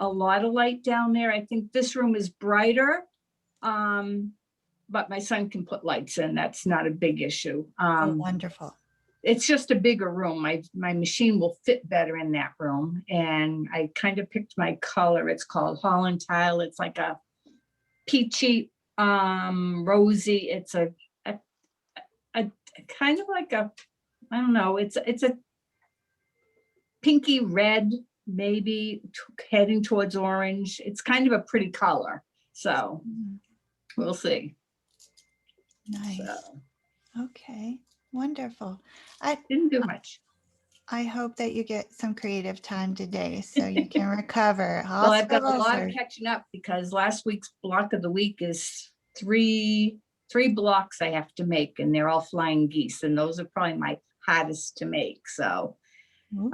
a lot of light down there. I think this room is brighter. But my son can put lights in. That's not a big issue. Oh, wonderful. It's just a bigger room. My machine will fit better in that room. And I kind of picked my color. It's called Holland Tile. It's like a peachy, rosy. It's a kind of like a, I don't know. It's a pinky red, maybe heading towards orange. It's kind of a pretty color. So we'll see. Nice. So Okay. Wonderful. didn't do much. I hope that you get some creative time today so you can recover. Well, I've got a Hospitals lot are- of catching up because last week's block of the week is three blocks I have to make, and they're all flying geese, and those are probably my hardest to make. So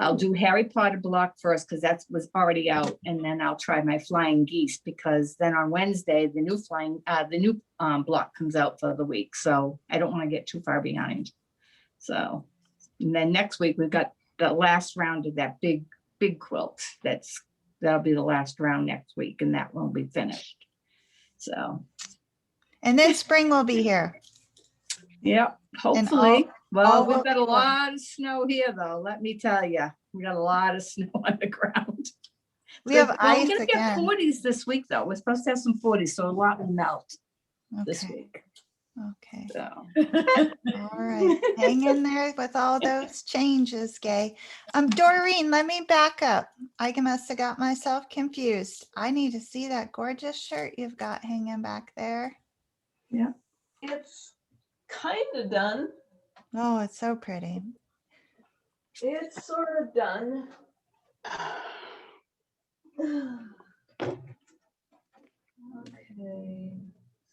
I'll Ooh. do Harry Potter block first because that was already out, and then I'll try my flying geese because then on Wednesday the new block comes out for the week. So I don't want to get too far behind. So, and then next week we've got the last round of that big quilt. That'll be the last round next week, and that won't be finished. So, And then spring will be here. yeah, hopefully. Well, all we've will got be a well. lot of snow here, though. Let me tell you, we got a lot of snow on the ground. We have We're ice gonna get again. 40s this week, though. We're supposed to have some 40s, so a lot will melt this Okay. week. Okay. So, All right. Hang in there with all those changes, Gay. Doreen, let me back up. I must have got myself confused. I need to see that gorgeous shirt you've got hanging back there. It's kind of done. Oh, it's so pretty. It's sort of done. Okay.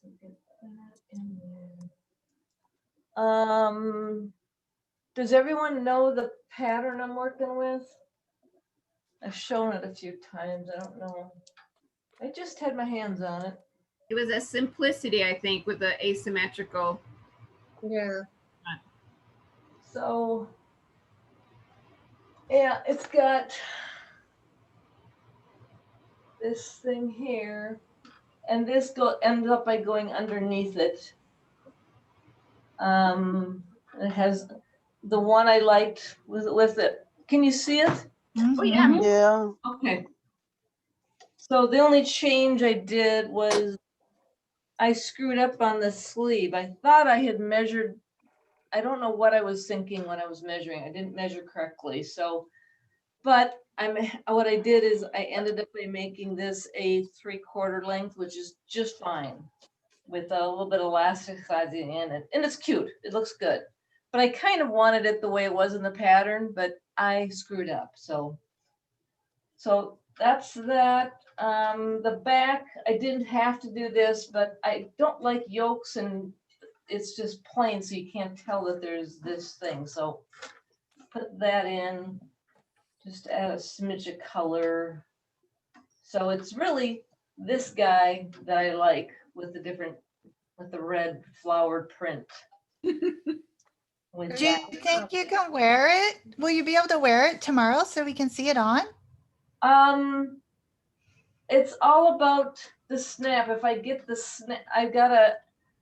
So get that in there. Does everyone know the pattern I'm working with? I've shown it a few times. I don't know. I just had my hands on it. It was a simplicity, I think, with the asymmetrical. Yeah. So, yeah, it's got this thing here, and this ends up by going underneath it. It has the one I liked with it. Can you see it? Oh, yeah. Yeah. Okay. So the only change I did was I screwed up on the sleeve. I thought I had measured, I don't know what I was thinking when I was measuring. I didn't measure correctly. So, but what I did is I ended up by making this a 3/4 length, which is just fine with a little bit of elasticizing in it. And it's cute. It looks good. But I kind of wanted it the way it was in the pattern, but I screwed up. So that's that. The back, I didn't have to do this, but I don't like yolks and it's just plain, so you can't tell that there's this thing. So put that in, just add a smidge of color. So it's really this guy that I like with the red flowered print. with Do you that. think you can wear it? Will you be able to wear it tomorrow so we can see it on? It's all about the snap. If I get the snap,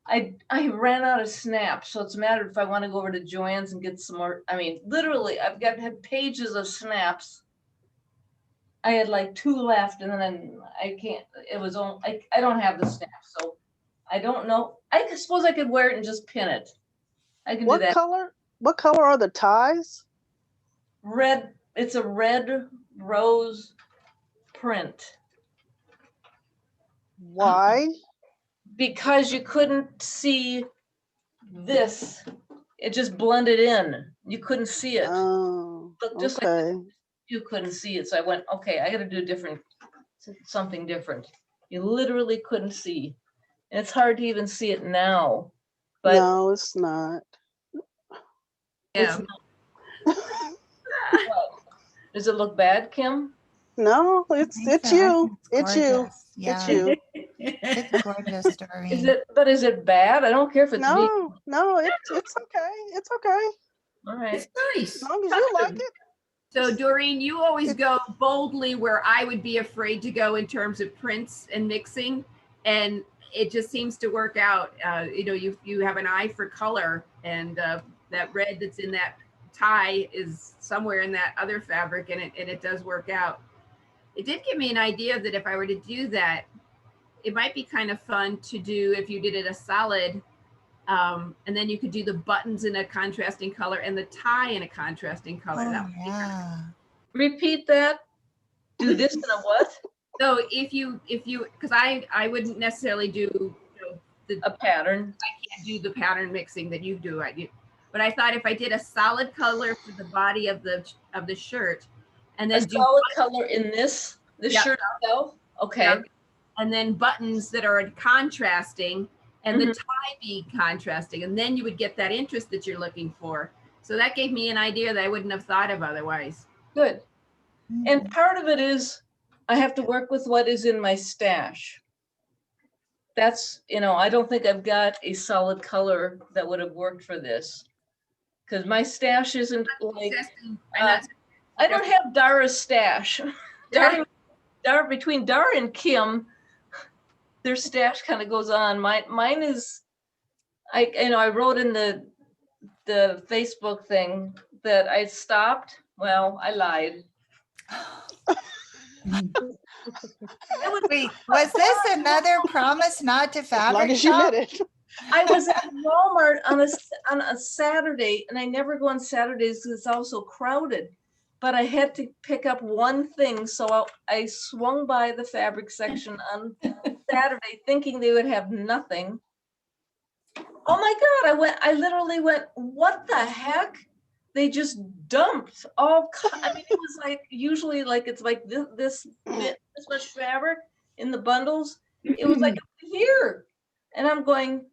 I ran out of snaps, so it's a matter if I want to go over to Joann's and get some more. I mean, literally, had pages of snaps. I had like 2 left, and then I can't. It was on. I don't have the snaps, so I don't know. I suppose I could wear it and just pin it. I can do What that. color? What color are the ties? Red. It's a red rose print. Why? Because you couldn't see this. It just blended in. You couldn't see it. Oh, Looked just like okay. you couldn't see it. So I went, okay, I got to do something different. You literally couldn't see. And it's hard to even see it now. But No, it's not. it's not. Does it look bad, Kim? No, I it's think it's so. I you. think It's you. gorgeous. It's Yeah, you. it's gorgeous, Doreen. Is it bad? I don't care if it's me. No, it's okay. It's okay. All right. It's nice. As long as you like it. So Doreen, you always go boldly where I would be afraid to go in terms of prints and mixing. And it just seems to work out. You know, you have an eye for color, and that red that's in that tie is somewhere in that other fabric, and it does work out. It did give me an idea that if I were to do that, it might be kind of fun to do if you did it a solid, and then you could do the buttons in a contrasting color and the tie in a contrasting color. Oh, That would be yeah. Repeat that. Do this in a what? So if you, because I wouldn't necessarily do, A pattern. I can't do the pattern mixing that you do. But I thought if I did a solid color for the body of the shirt, and A then do solid color in this Yep. shirt itself. Okay. Yep. And then buttons that are contrasting, and the tie be contrasting, and then you would get that interest that you're looking for. So that gave me an idea that I wouldn't have thought of otherwise. Good. And part of it is I have to work with what is in my stash. That's, you know, I don't think I've got a solid color that would have worked for this, because my stash isn't like, I don't have Dara's stash. Dara, between Dara and Kim, their stash kind of goes on. Mine is, I wrote in the Facebook thing that I stopped. Well, I lied. Wait, was this another promise not to As long fabric as you shop? admit it. I was at Walmart on a Saturday, and I never go on Saturdays because it's all so crowded. But I had to pick up one thing, so I swung by the fabric section on Saturday, thinking they would have nothing. Oh my God! I literally went, what the heck? They just dumped all. I mean, it was like usually like it's like this much fabric in the bundles. It was like here, and I'm going,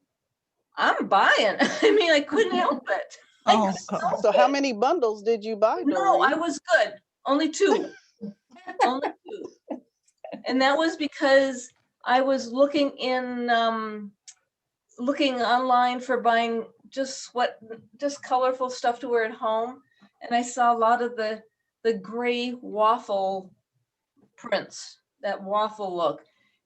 I'm buying. I mean, I couldn't help it. Oh, So how many bundles did you buy, Doreen? No, I was good. Only 2. Only 2. And that was because I was looking online for buying just colorful stuff to wear at home. And I saw a lot of the gray waffle prints, that waffle look.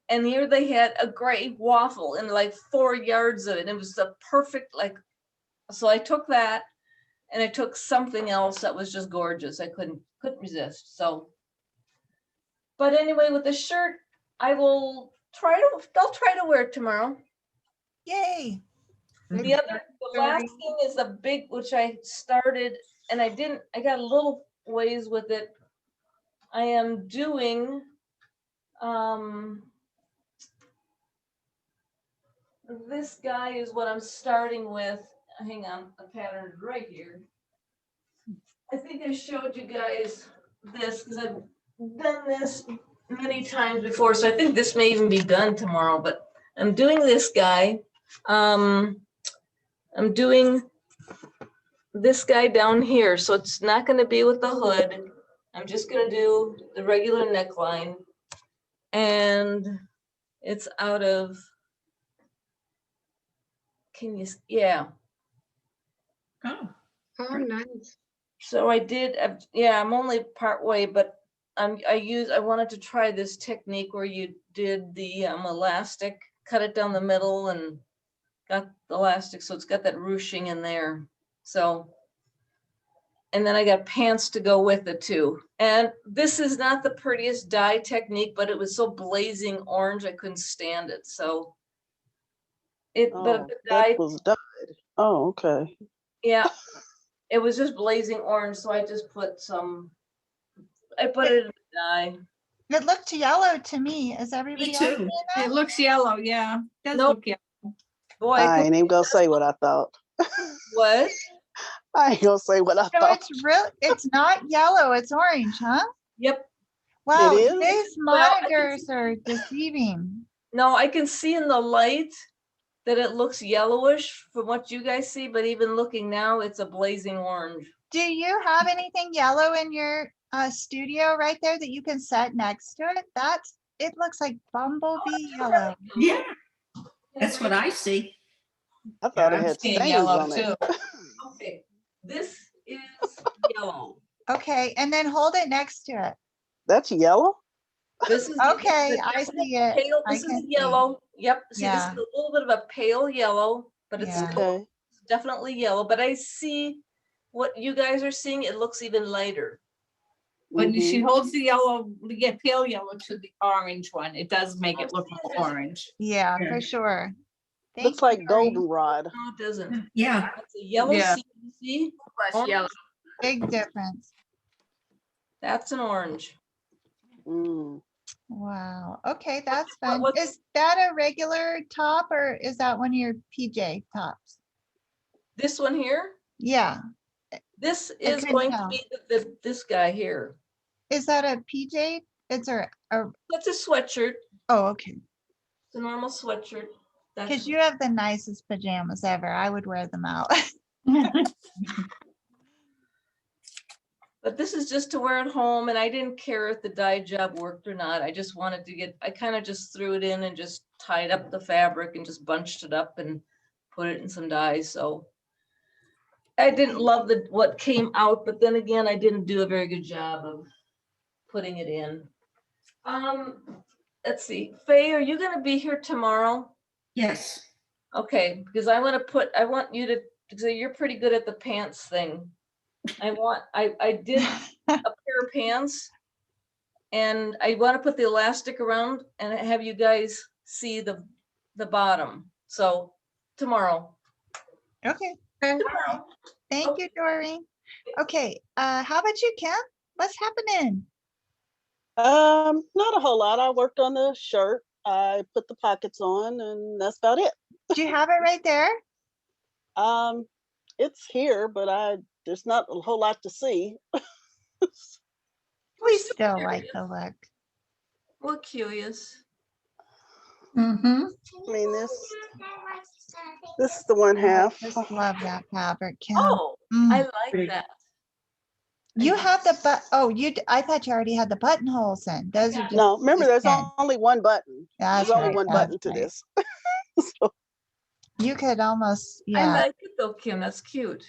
And here they had a gray waffle and like 4 yards of it. It was the perfect, like, so I took that. And I took something else that was just gorgeous. I couldn't resist. So, but anyway, with the shirt, I'll try to wear it tomorrow. yay. The last thing is a big, which I started and I got a little ways with it. I am doing, this guy is what I'm starting with. Hang on, a pattern right here. I think I showed you guys this because I've done this many times before. So I think this may even be done tomorrow, but I'm doing this guy. I'm doing this guy down here. So it's not going to be with the hood. I'm just going to do the regular neckline. And it's out of, yeah. Oh, Oh, nice. So I did, yeah, I'm only part way, but I wanted to try this technique where you did the elastic, cut it down the middle and got the elastic, so it's got that ruching in there. So, and then I got pants to go with it too. And this is not the prettiest dye technique, but it was so blazing orange, I couldn't stand it. So but Oh, the dye, that was dyed. Oh, okay. yeah, it was just blazing orange. So I just put I put it in the dye. It looked yellow to me. Is everybody else too. seeing that? It looks yellow, yeah. Does Nope. look yellow. Boy, I ain't even gonna say what I thought. what? I ain't gonna say what I So thought. it's not yellow, it's orange, huh? Yep. Wow, is? today's Well, I can monitors are deceiving. No, I can see in the light that it looks yellowish from what you guys see, but even looking now, it's a blazing orange. Do you have anything yellow in your studio right there that you can set next to it? It looks like bumblebee yellow. Yeah, that's what I see. I thought it I'm had seeing stains yellow on it. too. Okay, this is yellow. Okay, and then hold it next to it. That's yellow? This is Okay, I see it. pale. I This is can see. yellow. Yep. See, this is Yeah. a little bit of a pale yellow, but it's Yeah. Okay. definitely yellow. But I see what you guys are seeing. It looks even lighter. When she Mhm. holds the yellow, we get pale yellow to the orange one, it does make it look more orange. Yeah, for sure. Thank Looks you, like Doreen. goldenrod. No, it doesn't. Yeah, It's a yellow Yeah. seed. See? Blush Orange. yellow. Big difference. That's an orange. Mm. Wow. Okay, that's fun. what's- Is that a regular top or is that one of your PJ tops? This one here. Yeah. This is couldn't going tell. to be this guy here. Is that a PJ? It's a That's a sweatshirt. oh, okay. It's a normal sweatshirt. Because you have the nicest pajamas ever. I would wear them out. But this is just to wear at home, and I didn't care if the dye job worked or not. I just wanted to I kind of just threw it in and just tied up the fabric and just bunched it up and put it in some dyes. So I didn't love what came out, but then again, I didn't do a very good job of putting it in. Let's see. Faye, are you going to be here tomorrow? yes. Okay, because I want you to, because you're pretty good at the pants thing. I did a pair of pants and I want to put the elastic around and have you guys see the bottom. So tomorrow. Okay. Tomorrow. Thank you, Doreen. Okay. How about you, Kim? What's happening? Not a whole lot. I worked on the shirt. I put the pockets on and that's about it. Do you have it right there? It's here, but there's not a whole lot to see. We still like the look. We're curious. Mm-hmm. I mean, this is the one half. I just love that fabric, Kim. Oh, Mm. I like that. You have the I thought you already had the buttonholes in. Those are just. No, remember, just there's pin. only one button. That's There's only right, one that's button to right. this. You could almost, I yeah. like it though, Kim. That's cute.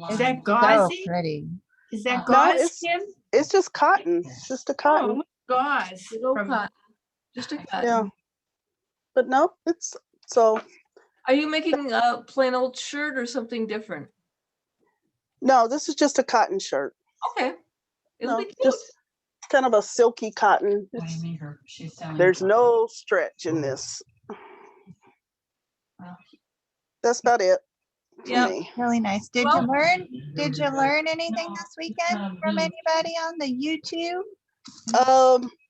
Is that So gauzy? pretty. Is that No, gauze, Kim? it's just cotton. It's just a cotton. Oh, gauze. Little from- cotton. Just a cotton. Yeah. But no, it's so. Are you making a plain old shirt or something different? No, this is just a cotton shirt. Okay. It'll No, be cute. just kind of a silky cotton. What do you mean her? She's selling. There's no stretch in this. That's about it for Yeah. me. Really nice. Did Well- you learn anything this weekend from anybody on the YouTube?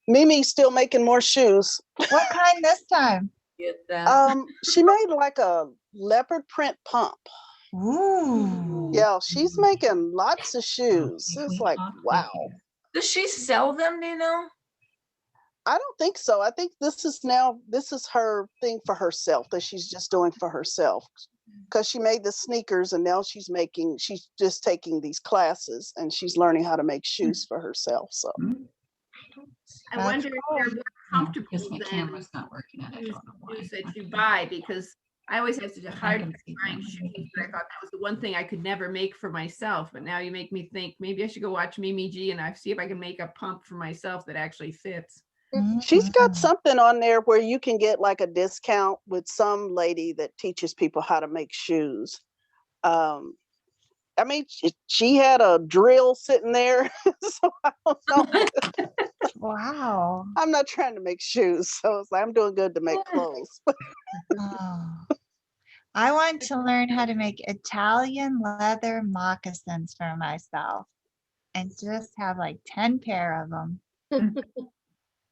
Mimi's still making more shoes. What kind this time? Get that. She made like a leopard print pump. Ooh. Yeah, she's making lots of shoes. It's like, wow. Does she sell them, do you know? I don't think so. I think this is her thing for herself that she's just doing for herself. Because she made the sneakers and now she's just taking these classes and she's learning how to make shoes for herself. So I That's wonder if they're more comfortable Because my than camera's not working. I don't know why. shoes that you buy, because I always had such a hard can time see buying that. shoes, but I thought that was the one thing I could never make for myself. But now you make me think maybe I should go watch Mimi G and I see if I can make a pump for myself that actually fits. She's got Mhm. something on there where you can get like a discount with some lady that teaches people how to make shoes. I mean, she had a drill sitting there, so I don't know. Wow. I'm not trying to make shoes, so it's like I'm doing good to make clothes. Oh. I want to learn how to make Italian leather moccasins for myself and just have like 10 pair of them.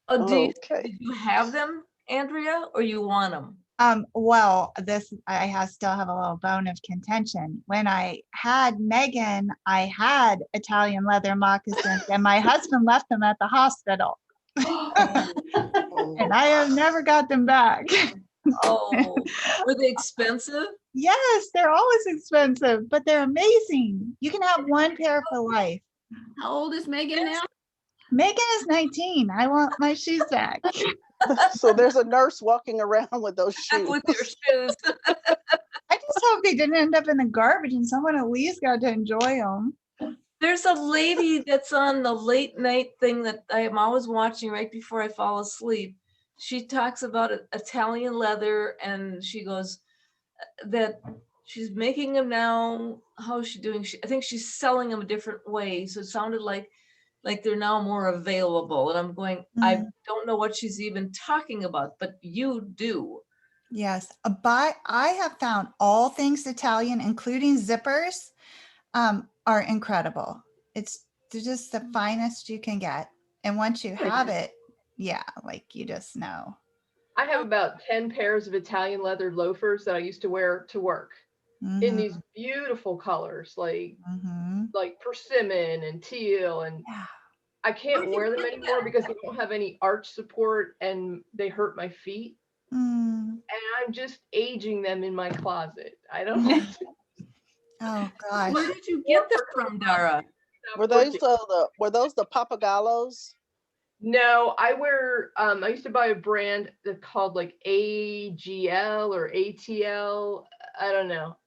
Oh, Okay. did you have them, Andrea, or you want them? Well, I still have a little bone of contention. When I had Megan, I had Italian leather moccasins and my husband left them at the hospital and I have never got them back. Oh, were they expensive? Yes, they're always expensive, but they're amazing. You can have one pair for life. How old is Megan now? Megan is 19. I want my shoes back. So there's a nurse walking around with those shoes. With your shoes. I just hope they didn't end up in the garbage and someone at least got to enjoy them. There's a lady that's on the late night thing that I am always watching right before I fall asleep. She talks about Italian leather and she goes that she's making them now. How is she doing? I think she's selling them a different way. So it sounded like they're now more available. And I'm going, I don't know what she's even talking about, but you do. Yes, but I have found all things Italian, including zippers, are incredible. They're just the finest you can get. And once you have it, yeah, like you just know. I have about 10 pairs of Italian leather loafers that I used to wear to work in these beautiful colors, like persimmon and teal, and I can't wear them anymore because they don't have any arch support and they hurt my feet. And I'm just aging them in my closet. I don't know. Oh gosh. Where did you get them from, Dara? Were those the Papagallos? No, I used to buy a brand that's called like AGL or ATL. I don't know.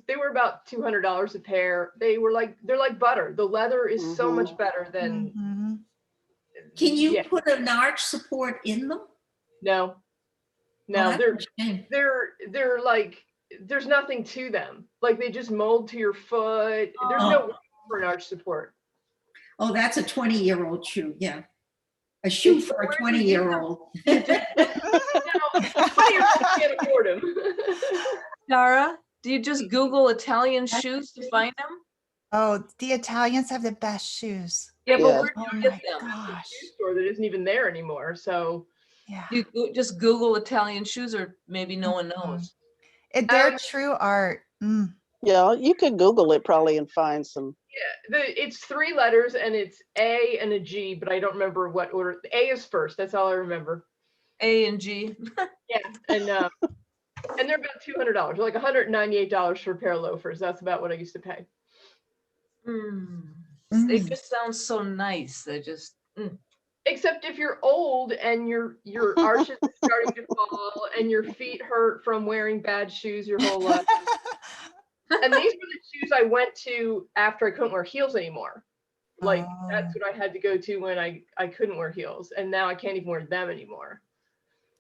They were about $200 a pair. They're like butter. The leather is so much better than. Can you put an arch support in them? No, they're like, there's nothing to them. Like they just mold to your foot. There's no for an arch support. Oh, that's a 20-year-old shoe. Yeah. A shoe for a 20-year-old. Now, 20-year-olds can't afford them. Dara, do you just Google Italian shoes to find them? Oh, the Italians have the best shoes. Yeah, but where do you get them? Gosh. Shoe store that isn't even there anymore. So yeah, you just Google Italian shoes, or maybe no one knows. They're true art. Yeah, you could Google it probably and find some. Yeah, it's 3 letters and it's A and a G, but I don't remember what order. The A is first. That's all I remember. A and G. Yeah, and they're about $200, like $198 for a pair of loafers. That's about what I used to pay. They just sound so nice. They just. Except if you're old and your arches are starting to fall and your feet hurt from wearing bad shoes your whole life. And these were the shoes I went to after I couldn't wear heels anymore. Like that's what I had to go to when I couldn't wear heels, and now I can't even wear them anymore.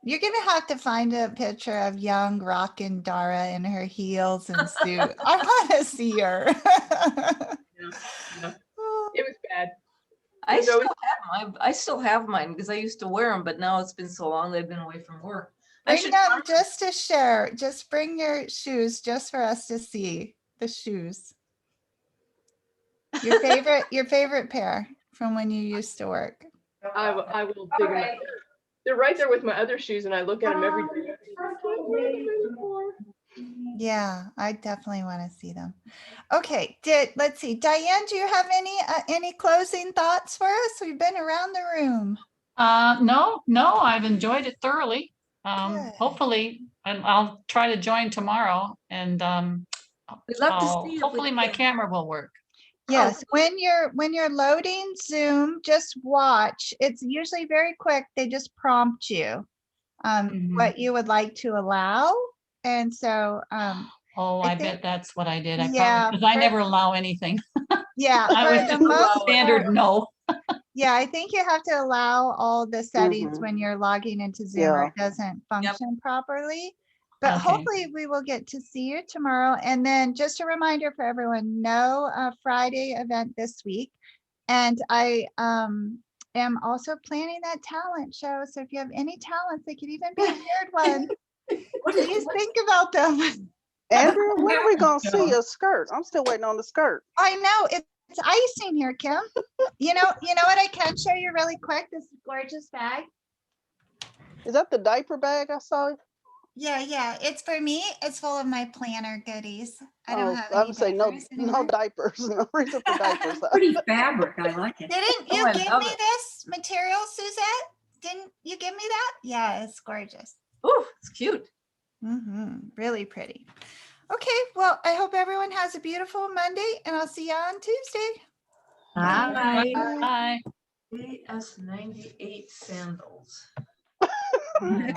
You're gonna have to find a picture of young rockin' Dara in her heels and suit. I want to see her. Yeah. It was bad. I still have mine because I used to wear them, but now it's been so long they've been away from work. Bring them just to share. Just bring your shoes just for us to see the shoes. Your favorite pair from when you used to work. I will dig them out. They're right there with my other shoes, and I look at them every day. Yeah, I definitely want to see them. Okay, let's see. Diane, do you have any closing thoughts for us? We've been around the room. No, I've enjoyed it thoroughly. Hopefully, and I'll try to join tomorrow, and we'd love to see hopefully my camera will work. Yes, when you're loading Zoom, just watch. It's usually very quick. They just prompt you what you would like to allow, And so, Oh, I I think- bet that's what I did. I Yeah, probably, because I for- never allow anything. yeah, I for was the just most standard part, no. yeah, I think you have to allow all the settings Mhm. when you're logging into Zoom or Yeah. it doesn't function properly. But Okay. hopefully we will get to see you tomorrow. And then just a reminder for everyone, no Friday event this week. And I am also planning that talent show. So if you have any talents, they could even be a weird one. Please think about them. Andrea, when are we gonna see your skirt? I'm still waiting on the skirt. I know it's icing here, Kim. You know what I can show you really quick? This gorgeous bag. Is that the diaper bag I saw? Yeah. It's for me. It's full of my planner goodies. I don't Oh, have I any would say no, diapers no anymore. diapers. No reason for diapers. Pretty fabric. I like it. Didn't you Oh, I give love me it. this material, Suzette? Didn't you give me that? Yeah, it's gorgeous. Oh, it's cute. Really pretty. Okay, well, I hope everyone has a beautiful Monday and I'll see you on Tuesday. Bye. Bye. AS98 sandals.